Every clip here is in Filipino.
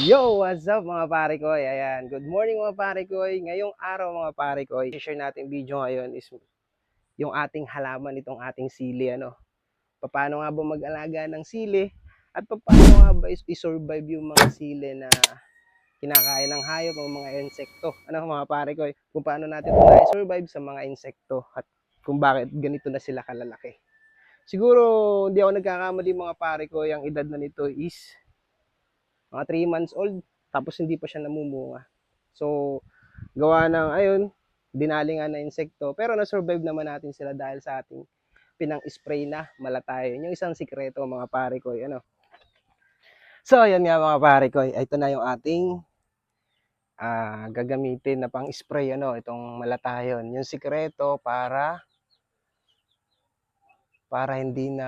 Yo! What's up mga pare ko? Ayan, good morning mga pare ko. Ngayong araw mga pare ko, i-share natin video ngayon is yung ating halaman, itong ating sili. Paano nga ba mag-alaga ng sili? At paano nga ba i-survive yung mga sili na kinakain ng hayop o mga insekto? Mga pare ko, kung paano natin ito i-survive sa mga insekto at kung bakit ganito na sila kalalaki. Siguro hindi ako nagkakamali mga pare ko, yung edad na nito is mga 3 months old, tapos hindi pa siya namumunga. So, gawa ng ayun, dinalingan na insekto, pero na-survive naman natin sila dahil sa ating pinang-spray na malatayon. Yung isang sikreto mga pare ko, So, ayan nga mga pare ko, ito na yung ating gagamitin na pang-spray, itong malatayon. Yung sikreto para hindi na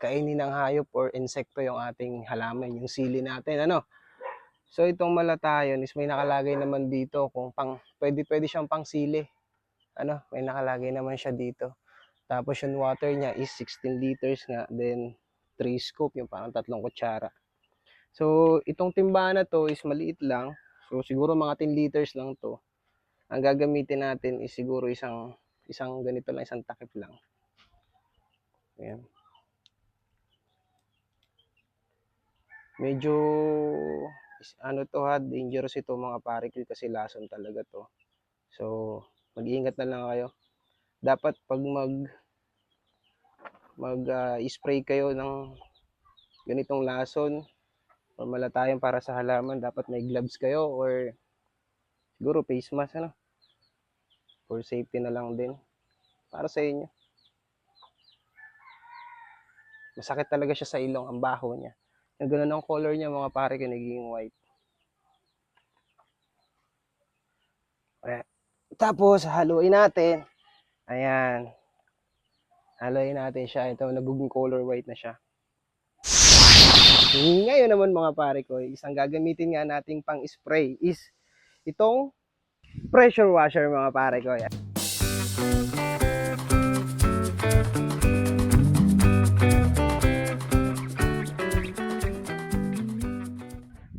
kainin ng hayop or insekto yung ating halaman, yung sili natin, So itong malatayon is may nakalagay naman dito kung pwede siyang pang sili. May nakalagay naman siya dito. Tapos yung water niya is 16 liters nga, then 3 scoop, yung parang 3 kutsara. So itong timbangan na to is maliit lang. So siguro mga 10 liters lang to. Ang gagamitin natin is siguro isang ganito lang, isang takip lang. Ayan. Medyo dangerous ito mga pare kasi lason talaga to. So mag-iingat na lang kayo. Dapat pag mag-spray kayo ng ganitong lason o malatayan para sa halaman, dapat may gloves kayo or siguro face mask, for safety na lang din para sa inyo. Masakit talaga siya sa ilong, ang baho niya. Yung ganun ang color niya mga pare, nagiging white. Ayan. Tapos haluin natin. Ayan. Haluin natin siya. Ito, nagiging color white na siya. Ngayon naman mga pare ko, isang gagamitin nga nating pang spray is itong pressure washer mga pare ko. Ayan.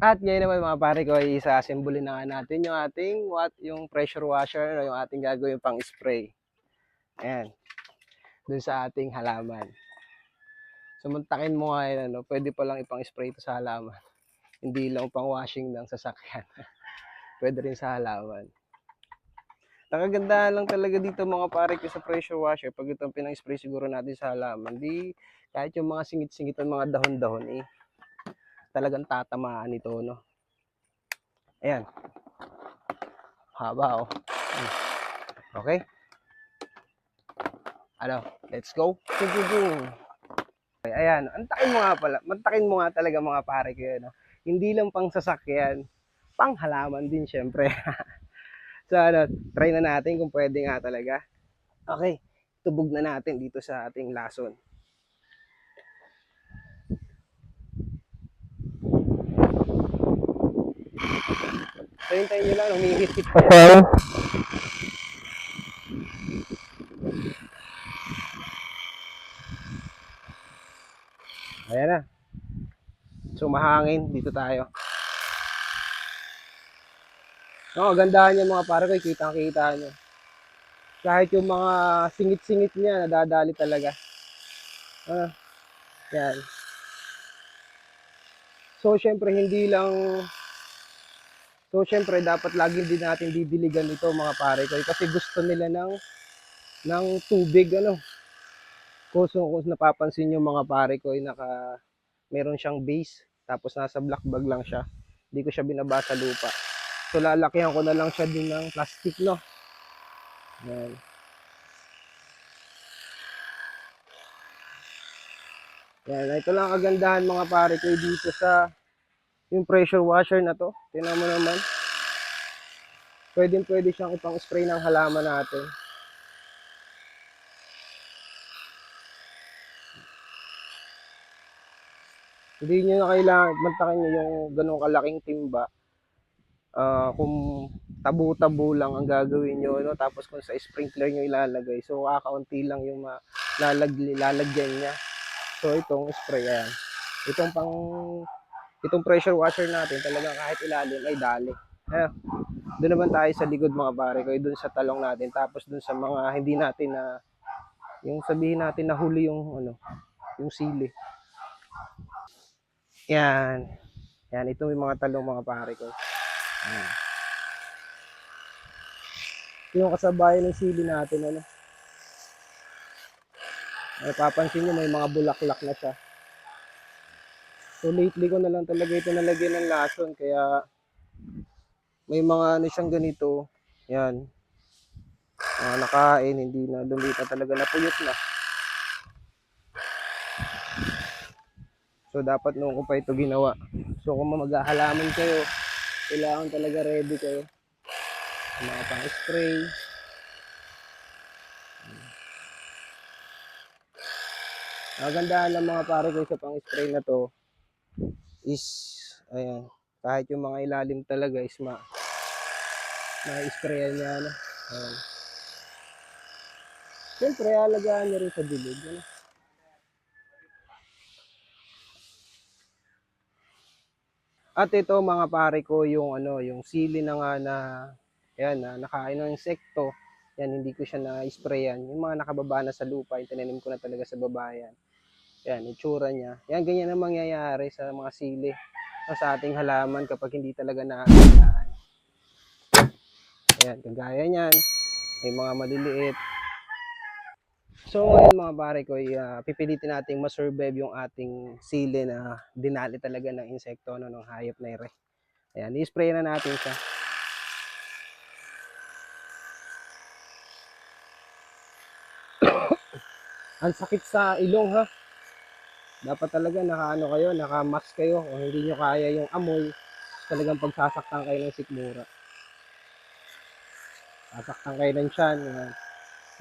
At ngayon naman mga pare ko, isa-assemble na nga natin yung ating yung pressure washer, yung ating gagawin pang spray. Ayan. Dun sa ating halaman. Sumuntakin mo nga yun, pwede pa lang ipang spray ito sa halaman. Hindi lang pang washing ng sasakyan. Pwede rin sa halaman. Nakagandahan lang talaga dito mga pare ko sa pressure washer. Pag itong pinang-spray siguro natin sa halaman, kahit yung mga singit-singitan, mga dahon-dahon, talagang tatamaan ito, Ayan. Haba, Okay. Let's go. Okay, ayan. Mantakin mo nga talaga mga pare ko, Hindi lang pang sasakyan, pang halaman din syempre. So, try na natin kung pwede nga talaga. Okay. Tubog na natin dito sa ating lason. So, hintayin nyo lang, humihit-hit pa yan. Ayan na. So, mahangin. Dito tayo. Gandahan niya mga pare ko. Kitang-kita nyo. Kahit yung mga singit-singit niya, nadadali talaga. Yan. So, syempre, dapat lagi din natin didiligan ito mga pare ko. Kasi gusto nila ng tubig, kung napapansin nyo mga pare ko, meron siyang base, tapos nasa black bag lang siya. Hindi ko siya binaba sa lupa. So, lalakihan ko na lang siya din ng plastic, Yan. Yan. Ito lang kagandahan mga pare ko dito sa yung pressure washer na to. Tingnan mo naman. Pwede siyang ipang spray ng halaman natin. Hindi nyo na kailangan mantakin nyo yung ganong kalaking timba. Kung tabu-tabu lang ang gagawin nyo, tapos kung sa sprinkler nyo ilalagay, so kakaunti lang yung lalagyan niya. So itong spray, ayan. Itong Itong pressure washer natin talagang kahit ilalim ay dali. Ayan. Doon naman tayo sa likod mga pare ko, doon sa talong natin. Tapos doon sa mga hindi natin na, yung sabihin natin na huli yung ano, yung sili. Yan. Yan, ito yung mga talong mga pare ko. Yan. Ito yung kasabayan ng sili natin. Ano? Papansin nyo may mga bulaklak na siya. So lately ko na lang talaga ito nalagyan ng lason. Kaya may mga ano siyang ganito. Yan. Nakain, hindi na lumita talaga, napuyot na. So dapat noon ko pa ito ginawa. So kung maghahalaman kayo, kailangan talaga ready kayo. Mga pang-spray. Magandaan ng mga pare ko sa pang-spray na to is, ayan, kahit yung mga ilalim talaga is ma-sprayan niya. Ano? Ayan. Siyempre, alagaan niya rin sa dilig. Ano? At ito mga pare ko, yung ano, yung sili na nga na, ayan, na nakain ng insekto. Yan, hindi ko siya na-sprayan. Yung mga nakababa na sa lupa, itinanim ko na talaga sa baba yan. Yan, itsura niya. Yan, ganyan ang mangyayari sa mga sili o sa ating halaman kapag hindi talaga naalagaan. Ayan, kagaya niyan, may mga maliliit. So ngayon mga pare ko, pipilitin nating ma-survive yung ating sili na dinali talaga ng insekto, no, ng hayop na ire. Ayan, i-spray na natin siya. Ang sakit sa ilong ha. Dapat talaga naka-ano kayo, naka-mask kayo. Kung hindi nyo kaya yung amoy, talagang pagsasaktan kayo ng sikmura. Sasaktan kayo ng tiyan.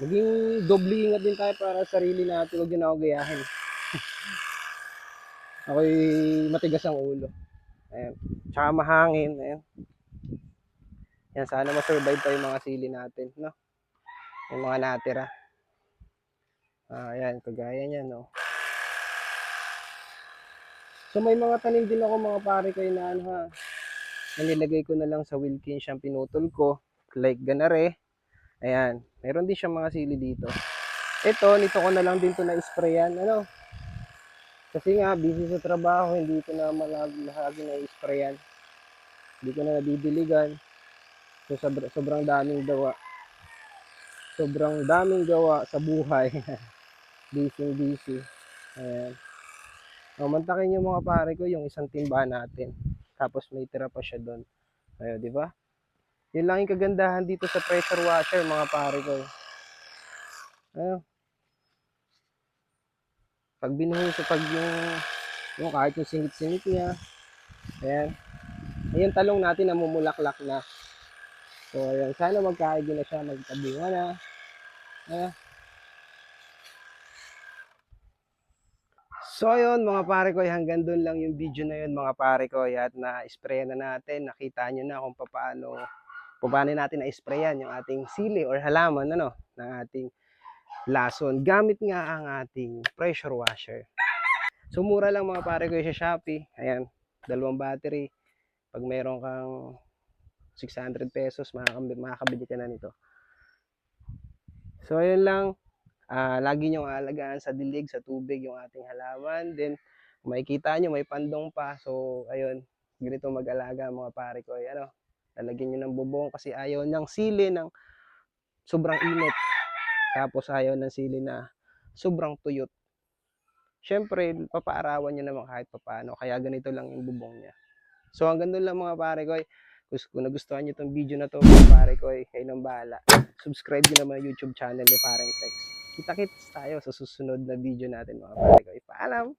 Maging doble ingat din tayo para sa sarili natin. Huwag nyo na ako gayahin. Ako'y matigas ang ulo. Ayan. Tsaka mahangin. Ayan. Yan, sana ma-survive pa yung mga sili natin. No? Yung mga natira. Ayan, kagaya niyan. No? So may mga tanim din ako mga pare ko na ano ha. Nilagay ko na lang sa Wilkins siyang pinutol ko. Like ganare. Ayan. Meron din siyang mga sili dito. Ito, nito ko na lang din to na-sprayan. Ano? Kasi nga, busy sa trabaho, hindi ko na malagi na-sprayan. Hindi ko na nadidiligan. So, sobrang daming gawa. Sobrang daming gawa sa buhay. Busy. Ayan. Mantakin yung mga pare ko, yung isang timba natin. Tapos may tira pa siya doon. Ayo, di ba? Yun lang yung kagandahan dito sa pressure washer, mga pare ko. Ayo. Pag binuhos, pag yung kahit yung singit-singit niya, ayan. Ayun, talong natin namumulaklak na. So, ayan. Sana magkaigi na siya, magtabunga na. Ayan. So ayun mga pare ko, hanggang doon lang yung video na yun mga pare ko. At na-spray na natin, nakita nyo na kung paano natin na-sprayan yung ating sili or halaman ng ating lason. Gamit nga ang ating pressure washer. So mura lang mga pare ko sa Shopee. Ayan, 2 battery. Pag meron kang 600 pesos, makakabili ka na nito. So ayun lang. Lagi nyo aalagaan sa dilig, sa tubig yung ating halaman. Then, kung makikita nyo, may pandong pa. So, ayun, ganito mag-alaga mga pare ko. Ano, lalagyan nyo ng bubong kasi ayaw ng sili ng sobrang init. Tapos ayaw ng sili na sobrang tuyot. Siyempre, papaarawan nyo naman kahit papaano. Kaya ganito lang yung bubong niya. So, hanggang doon lang mga pare ko. Kung nagustuhan nyo itong video na to mga pare ko, kayo nang bahala. Subscribe nyo naman yung YouTube channel ni Pareng Tex. Kita-kits tayo sa susunod na video natin mga pare ko. Paalam!